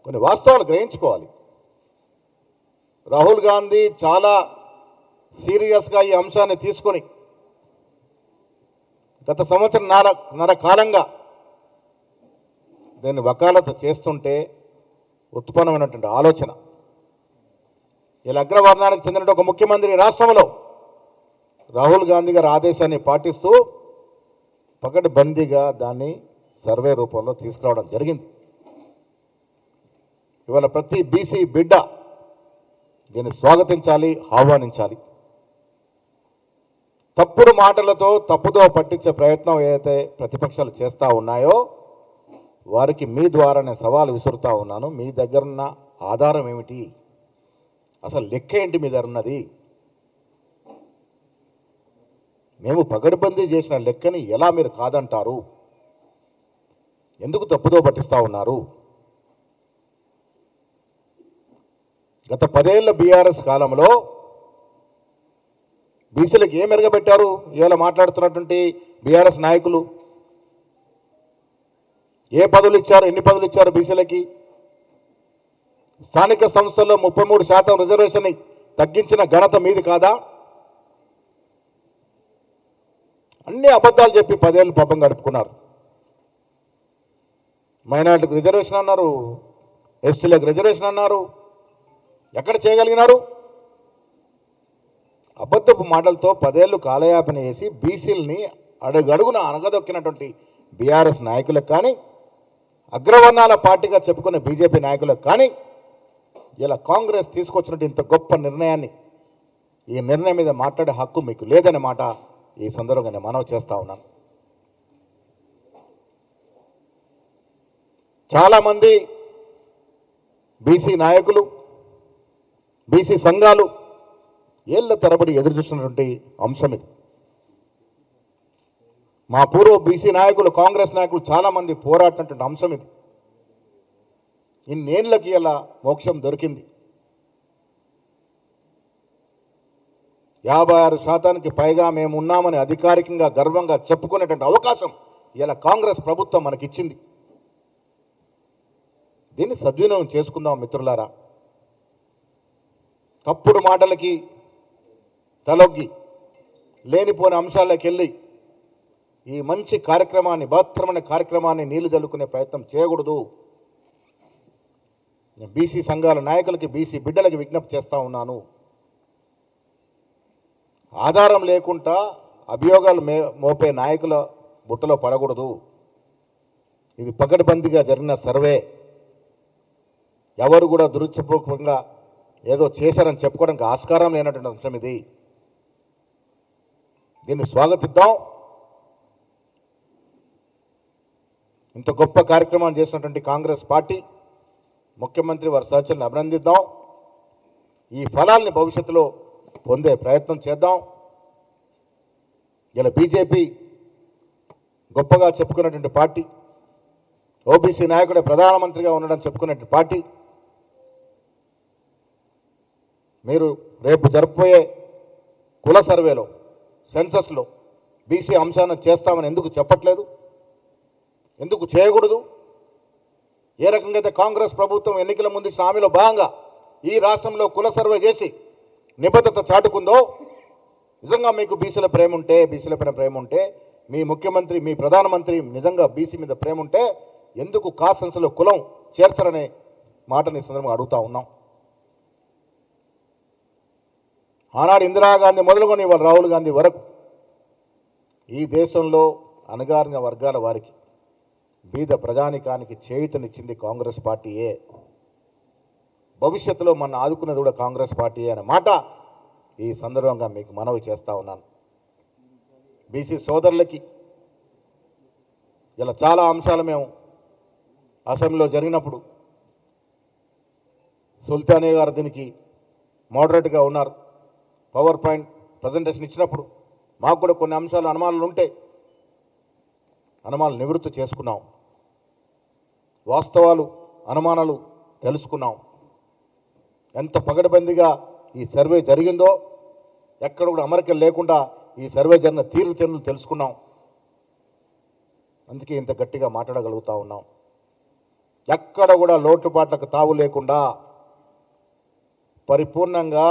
కొన్ని వాస్తవాలు గ్రహించుకోవాలి. రాహుల్ గాంధీ చాలా సీరియస్గా ఈ అంశాన్ని తీసుకొని గత సంవత్సరంన్నర కాలంగా దీన్ని వకాలత చేస్తుంటే ఉత్పన్నమైనటువంటి ఆలోచన ఇలా అగ్రవర్ణానికి చెందిన ఒక ముఖ్యమంత్రి రాష్ట్రంలో రాహుల్ గాంధీ గారి ఆదేశాన్ని పాటిస్తూ పకడ్బందీగా దాన్ని సర్వే రూపంలో తీసుకురావడం జరిగింది. ఇవాళ ప్రతి బీసీ బిడ్డ దీన్ని స్వాగతించాలి, ఆహ్వానించాలి. తప్పుడు మాటలతో తప్పుదో పట్టించే ప్రయత్నం ఏదైతే ప్రతిపక్షాలు చేస్తూ ఉన్నాయో వారికి మీ ద్వారా నేను సవాలు విసురుతా ఉన్నాను. మీ దగ్గరున్న ఆధారం ఏమిటి? అసలు లెక్క ఏంటి మీ దగ్గర ఉన్నది? మేము పగడ్బందీ చేసిన లెక్కని ఎలా మీరు కాదంటారు? ఎందుకు తప్పుదో పట్టిస్తూ ఉన్నారు? గత 10 ఏళ్ల బీఆర్ఎస్ కాలంలో బీసీలకు ఏం మెరగబెట్టారు? ఇవాళ మాట్లాడుతున్నటువంటి బీఆర్ఎస్ నాయకులు ఏ పదవులు ఇచ్చారు, ఎన్ని పదవులు ఇచ్చారు బీసీలకి? స్థానిక సంస్థల్లో 33% రిజర్వేషన్ తగ్గించిన ఘనత మీది కాదా? అన్ని అబద్ధాలు చెప్పి 10 ఏళ్ళు పాపం గడుపుకున్నారు. మైనార్టీలకు రిజర్వేషన్ అన్నారు, ఎస్టీలకు రిజర్వేషన్ అన్నారు. ఎక్కడ చేయగలిగినారు? అబద్ధపు మాటలతో 10 ఏళ్ళు కాలయాపన చేసి బీసీలని అడుగడుగున అనగదొక్కినటువంటి బీఆర్ఎస్ నాయకులకు కానీ, అగ్రవర్ణాల పార్టీగా చెప్పుకునే బీజేపీ నాయకులకు కానీ ఇలా కాంగ్రెస్ తీసుకొచ్చినట్టు ఇంత గొప్ప నిర్ణయాన్ని, ఈ నిర్ణయం మీద మాట్లాడే హక్కు మీకు లేదనే మాట ఈ సందర్భంగా నేను మనవి చేస్తా ఉన్నాను. చాలామంది బీసీ నాయకులు, బీసీ సంఘాలు ఏళ్ల తరబడి ఎదురు చూస్తున్నటువంటి అంశం ఇది. మా పూర్వ బీసీ నాయకులు, కాంగ్రెస్ నాయకులు చాలామంది పోరాడినటువంటి అంశం ఇది. ఇన్నేళ్లకి ఇలా మోక్షం దొరికింది. 56% పైగా మేము ఉన్నామని అధికారికంగా గర్వంగా చెప్పుకునేటువంటి అవకాశం ఇలా కాంగ్రెస్ ప్రభుత్వం మనకిచ్చింది. దీన్ని సద్వినియోగం చేసుకుందాం మిత్రులారా. తప్పుడు మాటలకి తలొగ్గి లేనిపోని అంశాలకు వెళ్ళి ఈ మంచి కార్యక్రమాన్ని, బహత్తరమైన కార్యక్రమాన్ని నీళ్లు జల్లుకునే ప్రయత్నం చేయకూడదు. నేను బీసీ సంఘాల నాయకులకి, బీసీ బిడ్డలకి విజ్ఞప్తి చేస్తూ ఉన్నాను. ఆధారం లేకుండా అభియోగాలు మోపే నాయకుల బుట్టలో పడకూడదు. ఇది పకడ్బందీగా జరిగిన సర్వే. ఎవరు కూడా దురుద్దేశపూర్వకంగా ఏదో చేశారని చెప్పుకోవడానికి ఆస్కారం లేనటువంటి అంశం ఇది. దీన్ని స్వాగతిద్దాం. ఇంత గొప్ప కార్యక్రమాన్ని చేసినటువంటి కాంగ్రెస్ పార్టీ, ముఖ్యమంత్రి వారి సహచరులను అభినందిద్దాం. ఈ ఫలాల్ని భవిష్యత్తులో పొందే ప్రయత్నం చేద్దాం. ఇలా బీజేపీ గొప్పగా చెప్పుకున్నటువంటి పార్టీ, ఓబీసీ నాయకుడే ప్రధానమంత్రిగా ఉండడం చెప్పుకున్నటువంటి పార్టీ, మీరు రేపు జరపబోయే కుల సర్వేలో, సెన్సస్లో బీసీ అంశాన్ని చేస్తామని ఎందుకు చెప్పట్లేదు? ఎందుకు చేయకూడదు? ఏ రకంగా అయితే కాంగ్రెస్ ప్రభుత్వం ఎన్నికల ముందు ఇచ్చిన హామీలో భాగంగా ఈ రాష్ట్రంలో కుల సర్వే చేసి నిబద్ధత చాటుకుందో, నిజంగా మీకు బీసీల ప్రేమ ఉంటే, బీసీలపైన ప్రేమ ఉంటే, మీ ముఖ్యమంత్రి, మీ ప్రధానమంత్రి నిజంగా బీసీ మీద ప్రేమ ఉంటే ఎందుకు కాస్ట్ సెన్సస్లో కులం చేర్చరనే మాటని సందర్భంగా అడుగుతా ఉన్నాం. ఆనాడు ఇందిరాగాంధీ మొదలుకొని ఇవాళ రాహుల్ గాంధీ వరకు ఈ దేశంలో అణగారిన వర్గాల వారికి, బీద ప్రజానికానికి చేయూతనిచ్చింది కాంగ్రెస్ పార్టీయే. భవిష్యత్తులో మన ఆదుకున్నది కూడా కాంగ్రెస్ పార్టీయే అనే మాట ఈ సందర్భంగా మీకు మనవి చేస్తూ ఉన్నాను. బీసీ సోదరులకి ఇలా చాలా అంశాలు మేము అసెంబ్లీలో జరిగినప్పుడు సుల్తానియా గారు దీనికి మోడరేట్గా ఉన్నారు. పవర్ పాయింట్ ప్రజెంటేషన్ ఇచ్చినప్పుడు మాకు కూడా కొన్ని అంశాలు అనుమానాలు ఉంటే అనుమానాలు నివృత్తి చేసుకున్నాం. వాస్తవాలు, అనుమానాలు తెలుసుకున్నాం. ఎంత పగడబందిగా ఈ సర్వే జరిగిందో, ఎక్కడ కూడా అమరికలు లేకుండా ఈ సర్వే జరిగిన తీరుతెన్నులు తెలుసుకున్నాం. అందుకే ఇంత గట్టిగా మాట్లాడగలుగుతా ఉన్నాం. ఎక్కడ కూడా లోటుపాట్లకు తావు లేకుండా పరిపూర్ణంగా